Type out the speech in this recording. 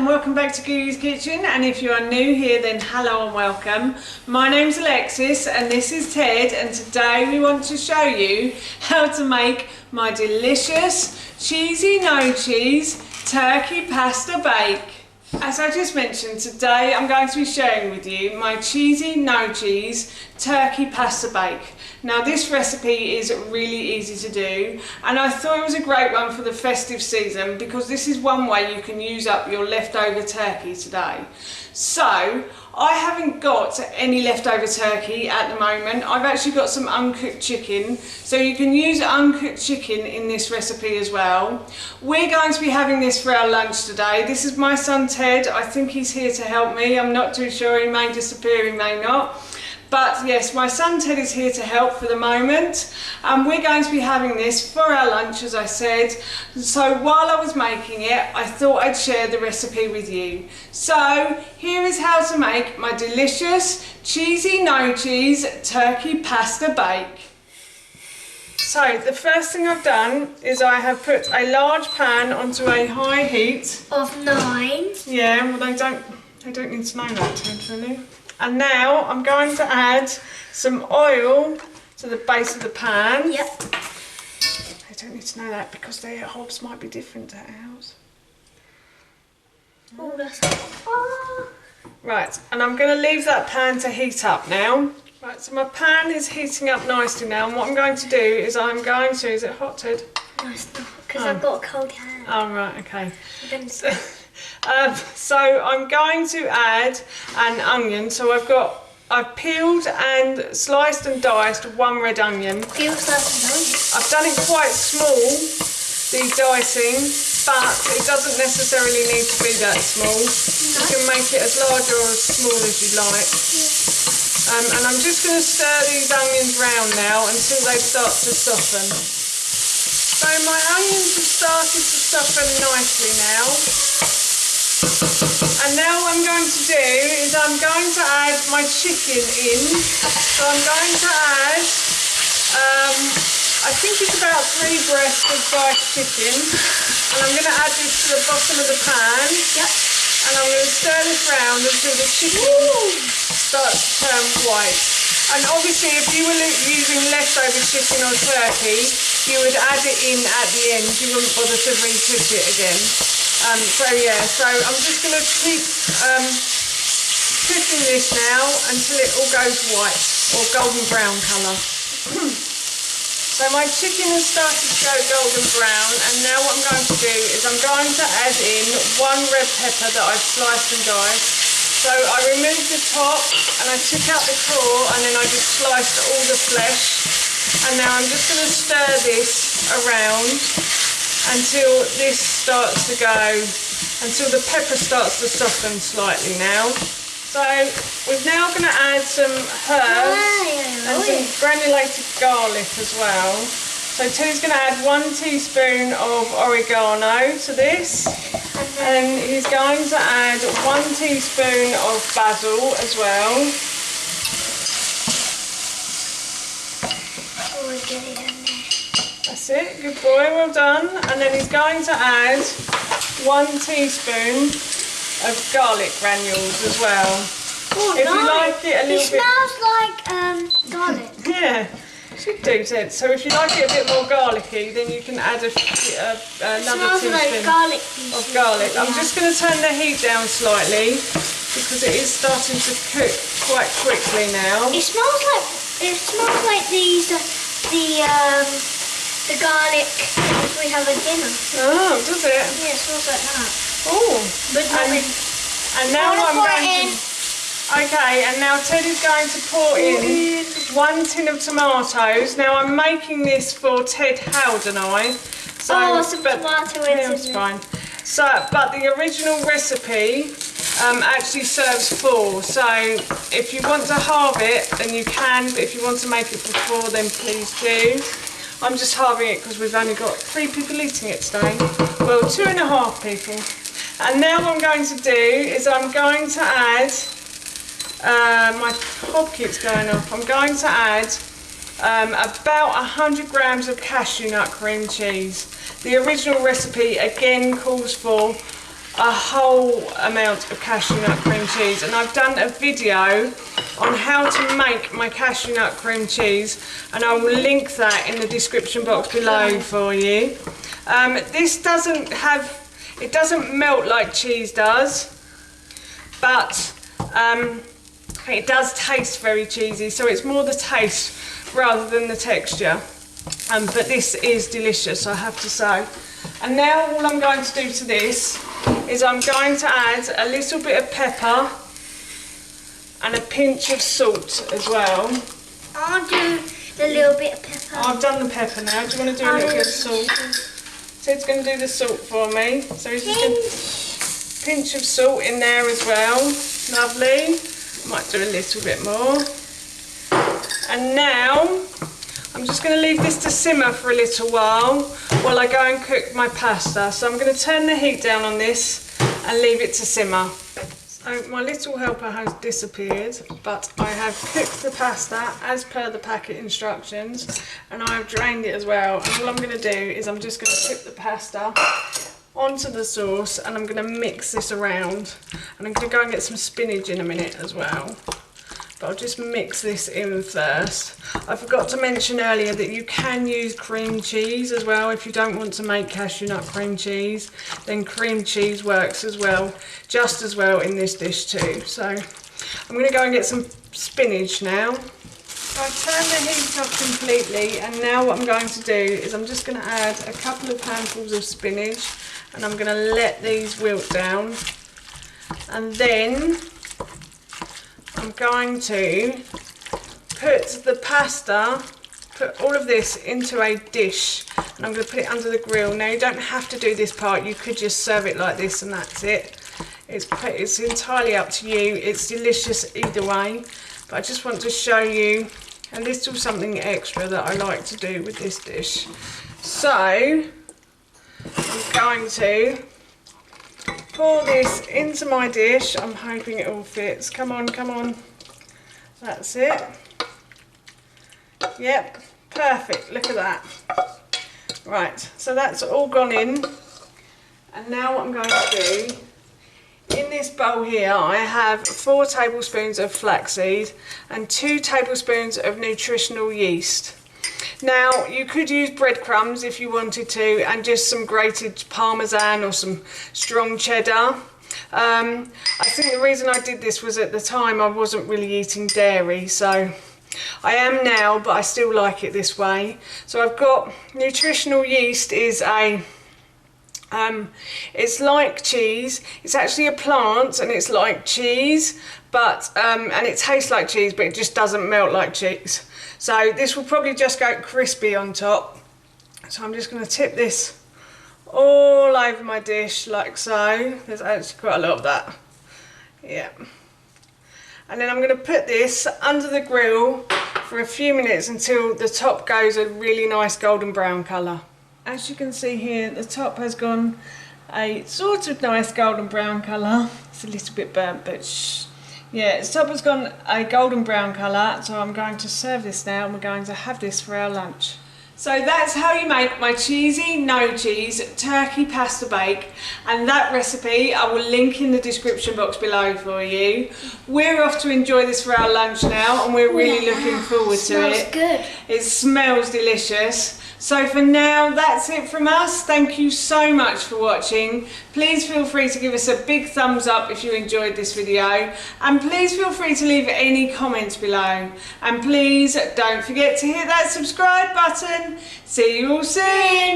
and welcome back to Gugu's Kitchen, and if you are new here then hello and welcome. My name's Alexis and this is Ted, and today we want to show you how to make my delicious cheesy no cheese turkey pasta bake. As I just mentioned, today I'm going to be sharing with you my cheesy no cheese turkey pasta bake. Now this recipe is really easy to do, and I thought it was a great one for the festive season because this is one way you can use up your leftover turkey today. So I haven't got any leftover turkey at the moment. I've actually got some uncooked chicken, so you can use uncooked chicken in this recipe as well. We're going to be having this for our lunch today. This is my son Ted. I think he's here to help me. I'm not too sure, he may disappear, he may not. But yes, my son Ted is here to help for the moment. We're going to be having this for our lunch, as I said. So while I was making it, I thought I'd share the recipe with you. So here is how to make my delicious cheesy no cheese turkey pasta bake. So the first thing I've done is I have put a large pan onto a high heat. Of 9. Yeah, well they don't need to know that, Ted, really. And now I'm going to add some oil to the base of the pan. Yep. They don't need to know that because their hobs might be different to ours. Oh, that's... Oh. Right, and I'm going to leave that pan to heat up now. Right, so my pan is heating up nicely now, and what I'm going to do is is it hot, Ted? No, it's not, because I've got a cold hand. Oh, right, okay. So I'm going to add an onion. So I've peeled and sliced and diced one red onion. Peeled, sliced and diced? I've done it quite small, the dicing, but it doesn't necessarily need to be that small. No. You can make it as large or as small as you like. Yeah. And I'm just going to stir these onions round now until they start to soften. So my onions have started to soften nicely now. And now what I'm going to do is I'm going to add my chicken in. So I'm going to add, I think it's about 3 breasts of diced chicken. And I'm going to add this to the bottom of the pan. Yep. And I'm going to stir this round until the chicken starts to turn white. And obviously if you were using leftover chicken or turkey, you would add it in at the end. You wouldn't bother to re-cook it again. So I'm just going to keep cooking this now until it all goes white or golden brown colour. So my chicken has started to go golden brown, and now what I'm going to do is I'm going to add in 1 red pepper that I've sliced and diced. So I removed the top and I took out the core, and then I just sliced all the flesh. And now I'm just going to stir this around until this starts to go, until the pepper starts to soften slightly now. So we're now going to add some herbs and some granulated garlic as well. So Teddy's going to add 1 teaspoon of oregano to this, and he's going to add 1 teaspoon of basil as well. That's it, good boy, well done. And then he's going to add 1 teaspoon of garlic granules as well. Oh, if you like it a little bit... It smells like garlic. Yeah, should do, Ted. So if you like it a bit more garlicky, then you can add another teaspoon of garlic. I'm just going to turn the heat down slightly because it is starting to cook quite quickly now. It smells like the garlic we have at dinner. Oh, does it? Yeah, it smells like that. Oh, but and now I'm going to... Okay, and now Ted is going to pour in 1 tin of tomatoes. Now I'm making this for Ted, Howard and I. So, some tomato in it's fine. So, but the original recipe actually serves 4. So if you want to halve it, then you can. But if you want to make it for 4, then please do. I'm just halving it because we've only got 3 people eating it today. Well, 2.5 people. And now what I'm going to do is I'm going to add, my hob keeps going off, I'm going to add about 100 grams of cashew nut cream cheese. The original recipe again calls for a whole amount of cashew nut cream cheese, and I've done a video on how to make my cashew nut cream cheese, and I will link that in the description box below for you. This it doesn't melt like cheese does, but it does taste very cheesy, so it's more the taste rather than the texture. But this is delicious, I have to say. And now all I'm going to do to this is I'm going to add a little bit of pepper and a pinch of salt as well. I'll do the little bit of pepper. I've done the pepper now. Do you want to do a little bit of salt? Ted's going to do the salt for me. So he's just going to pinch of salt in there as well. Lovely. Might do a little bit more. And now I'm just going to leave this to simmer for a little while I go and cook my pasta. So I'm going to turn the heat down on this and leave it to simmer. So my little helper has disappeared, but I have cooked the pasta as per the packet instructions, and I have drained it as well. And all I'm going to do is I'm just going to tip the pasta onto the sauce, and I'm going to mix this around, and I'm going to go and get some spinach in a minute as well. But I'll just mix this in first. I forgot to mention earlier that you can use cream cheese as well. If you don't want to make cashew nut cream cheese, then cream cheese works as well, just as well in this dish too. So I'm going to go and get some spinach now. I've turned the heat off completely, and now what I'm going to do is I'm just going to add a couple of handfuls of spinach, and I'm going to let these wilt down, and then I'm going to put the pasta, put all of this into a dish, and I'm going to put it under the grill. Now you don't have to do this part, you could just serve it like this and that's it. It's entirely up to you, it's delicious either way, but I just want to show you a little something extra that I like to do with this dish. So I'm going to pour this into my dish. I'm hoping it all fits. Come on, come on. That's it. Yep, perfect. Look at that. Right, so that's all gone in. And now what I'm going to do, in this bowl here, I have 4 tablespoons of flaxseed and 2 tablespoons of nutritional yeast. Now, you could use breadcrumbs if you wanted to, and just some grated parmesan or some strong cheddar. I think the reason I did this was at the time I wasn't really eating dairy, so I am now, but I still like it this way. So I've got nutritional yeast is it's like cheese. It's actually a plant, and it's like cheese, but and it tastes like cheese, but it just doesn't melt like cheese. So this will probably just go crispy on top. So I'm just going to tip this all over my dish like so. There's actually quite a lot of that. Yeah. And then I'm going to put this under the grill for a few minutes until the top goes a really nice golden brown colour. As you can see here, the top has gone a sort of nice golden brown colour. It's a little bit burnt, but shh. Yeah, the top has gone a golden brown colour, so I'm going to serve this now, and we're going to have this for our lunch. So that's how you make my cheesy, no cheese, turkey pasta bake, and that recipe I will link in the description box below for you. We're off to enjoy this for our lunch now, and we're really looking forward to it. Smells good. It smells delicious. So for now, that's it from us. Thank you so much for watching. Please feel free to give us a big thumbs up if you enjoyed this video, and please feel free to leave any comments below. And please don't forget to hit that subscribe button. See you all soon.